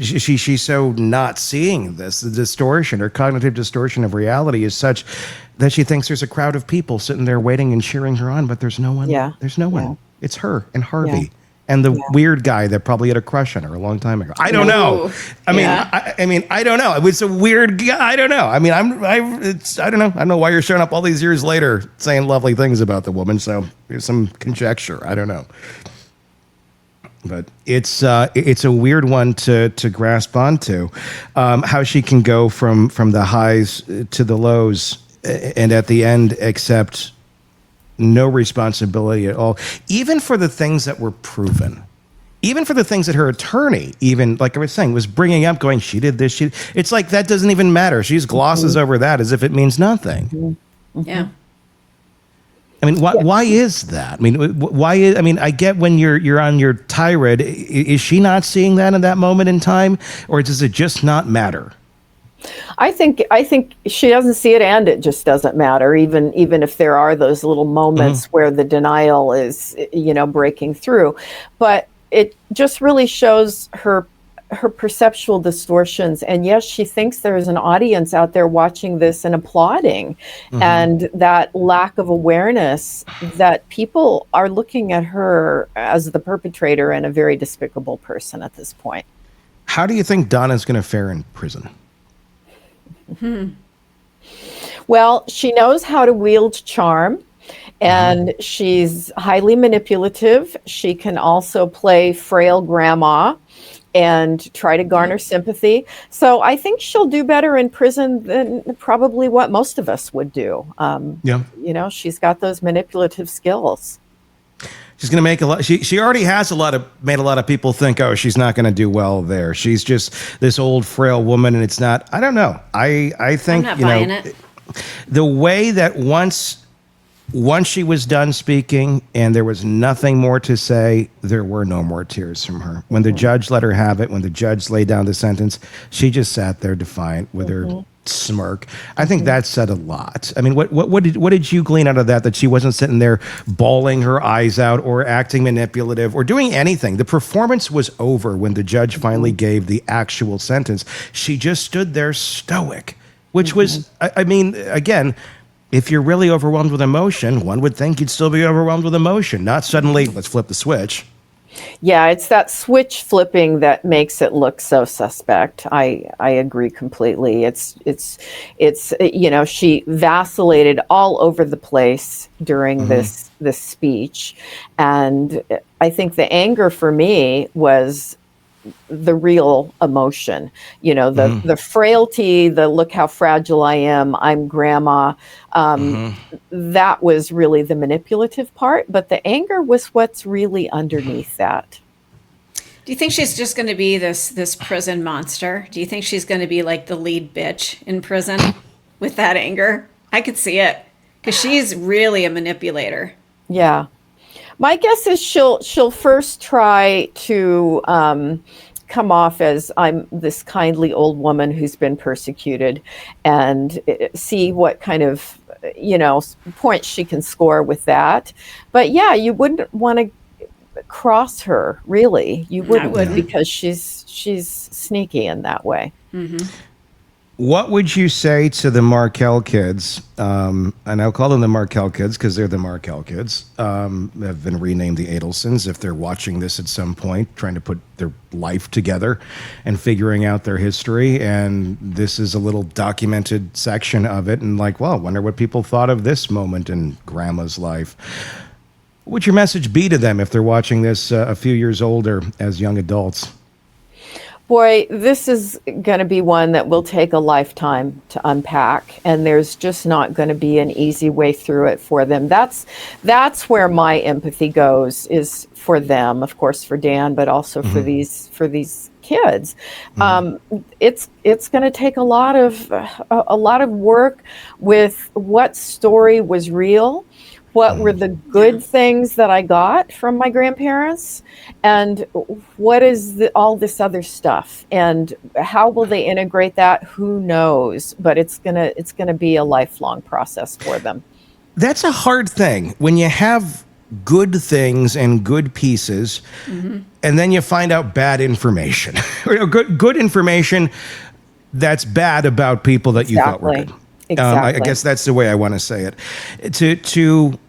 she's so not seeing this. The distortion or cognitive distortion of reality is such that she thinks there's a crowd of people sitting there waiting and cheering her on, but there's no one. Yeah. There's no one. It's her and Harvey. Yeah. And the weird guy that probably had a crush on her a long time ago. I don't know. I mean, I don't know. It was a weird guy. I don't know. I mean, I don't know. I don't know why you're showing up all these years later saying lovely things about the woman. So there's some conjecture. I don't know. But it's a weird one to grasp onto, how she can go from the highs to the lows, and at the end accept no responsibility at all, even for the things that were proven, even for the things that her attorney, even like I was saying, was bringing up, going, she did this. It's like that doesn't even matter. She just glosses over that as if it means nothing. Yeah. I mean, why is that? I mean, why is? I mean, I get when you're on your tirade. Is she not seeing that in that moment in time, or does it just not matter? I think she doesn't see it, and it just doesn't matter. Even if there are those little moments where the denial is, breaking through, but it just really shows her perceptual distortions. And yes, she thinks there's an audience out there watching this and applauding, and that lack of awareness that people are looking at her as the perpetrator and a very despicable person at this point. How do you think Donna's going to fare in prison? Well, she knows how to wield charm, and she's highly manipulative. She can also play frail grandma and try to garner sympathy. So I think she'll do better in prison than probably what most of us would do. She's got those manipulative skills. She's going to make a lot. She already has made a lot of people think, oh, she's not going to do well there. She's just this old frail woman, and it's not. I don't know. I think I'm not buying it. The way that once she was done speaking and there was nothing more to say, there were no more tears from her. When the judge let her have it, when the judge laid down the sentence, she just sat there defiant with her smirk. I think that said a lot. I mean, what did you glean out of that? That she wasn't sitting there bawling her eyes out or acting manipulative or doing anything. The performance was over when the judge finally gave the actual sentence. She just stood there stoic, which was, I mean, again, if you're really overwhelmed with emotion, one would think you'd still be overwhelmed with emotion, not suddenly, let's flip the switch. Yeah, it's that switch flipping that makes it look so suspect. I agree completely. It's she vacillated all over the place during this speech, and I think the anger for me was the real emotion, the frailty, the look how fragile I am, I'm grandma. That was really the manipulative part, but the anger was what's really underneath that. Do you think she's just going to be this prison monster? Do you think she's going to be like the lead bitch in prison with that anger? I could see it, because she's really a manipulator. Yeah. My guess is she'll first try to come off as I'm this kindly old woman who's been persecuted, and see what kind of points she can score with that. But yeah, you wouldn't want to cross her, really. You wouldn't, because she's sneaky in that way. What would you say to the Markel kids? And I'll call them the Markel kids because they're the Markel kids. Have been renamed the Adelsons. If they're watching this at some point, trying to put their life together and figuring out their history, and this is a little documented section of it, and like, well, wonder what people thought of this moment in Grandma's life. What would your message be to them if they're watching this a few years older as young adults? Boy, this is going to be one that will take a lifetime to unpack, and there's just not going to be an easy way through it for them. That's where my empathy goes, is for them, of course, for Dan, but also for these kids. It's going to take a lot of work with what story was real. What were the good things that I got from my grandparents, and what is all this other stuff, and how will they integrate that? Who knows? But it's gonna be a lifelong process for them. That's a hard thing when you have good things and good pieces, and then you find out bad information. Or good information that's bad about people that you thought were good. Exactly. I guess that's the way I want to say it.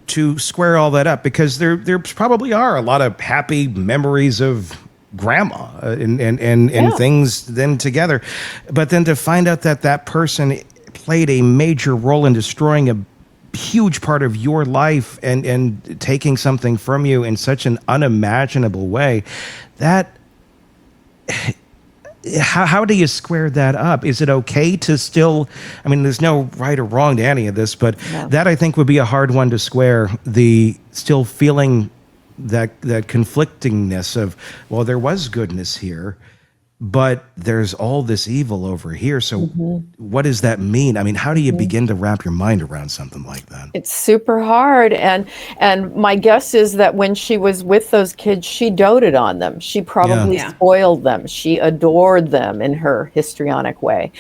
To square all that up, because there probably are a lot of happy memories of grandma and things then together, but then to find out that person played a major role in destroying a huge part of your life and taking something from you in such an unimaginable way, that how do you square that up? Is it okay to still, I mean, there's no right or wrong to any of this, but that I think would be a hard one to square, the still feeling that conflictingness of, well, there was goodness here, but there's all this evil over here. So what does that mean? I mean, how do you begin to wrap your mind around something like that? It's super hard. And my guess is that when she was with those kids, she doted on them. She probably spoiled them. She adored them in her histrionic way.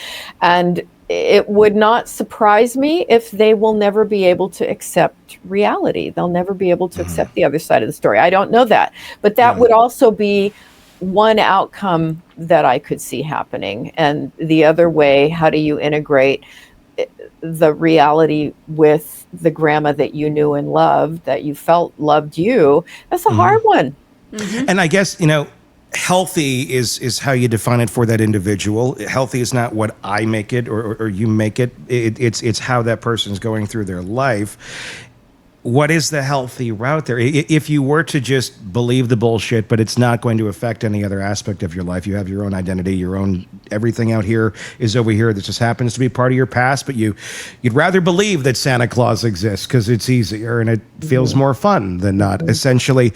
And it would not surprise me if they will never be able to accept reality. They'll never be able to accept the other side of the story. I don't know that. But that would also be one outcome that I could see happening. And the other way, how do you integrate the reality with the grandma that you knew and loved, that you felt loved you? That's a hard one. And I guess, healthy is how you define it for that individual. Healthy is not what I make it or you make it. It's how that person's going through their life. What is the healthy route there? If you were to just believe the bullshit, but it's not going to affect any other aspect of your life, you have your own identity, your own, everything out here is over here that just happens to be part of your past, but you'd rather believe that Santa Claus exists because it's easier and it feels more fun than not, essentially.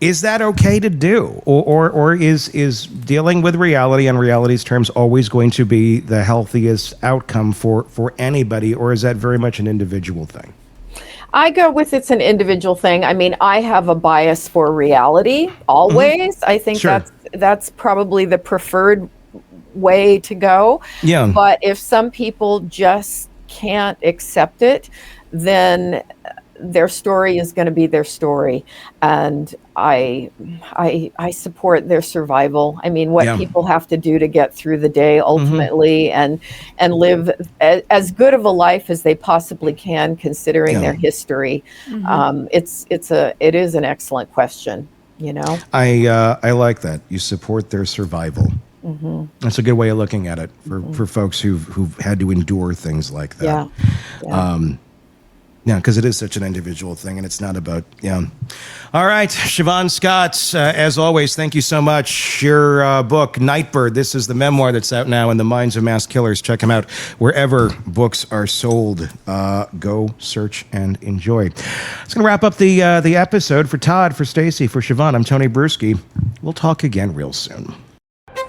Is that okay to do? Or is dealing with reality on reality's terms always going to be the healthiest outcome for anybody, or is that very much an individual thing? I go with it's an individual thing. I mean, I have a bias for reality always. I think that's probably the preferred way to go. Yeah. But if some people just can't accept it, then their story is going to be their story, and I support their survival. I mean, what people have to do to get through the day ultimately, and live as good of a life as they possibly can, considering their history. It is an excellent question. I like that. You support their survival. That's a good way of looking at it for folks who've had to endure things like that. Yeah, because it is such an individual thing, and it's not about, All right, Shavaun Scott, as always, thank you so much. Your book, Nightbird, this is the memoir that's out now in the minds of mass killers. Check them out wherever books are sold. Go search and enjoy. That's going to wrap up the episode. For Todd, for Stacy, for Shavaun, I'm Tony Brueski. We'll talk again real soon.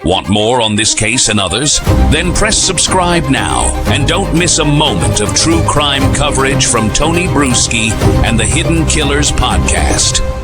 Want more on this case and others? Then press subscribe now and don't miss a moment of true crime coverage from Tony Brueski and the Hidden Killers podcast.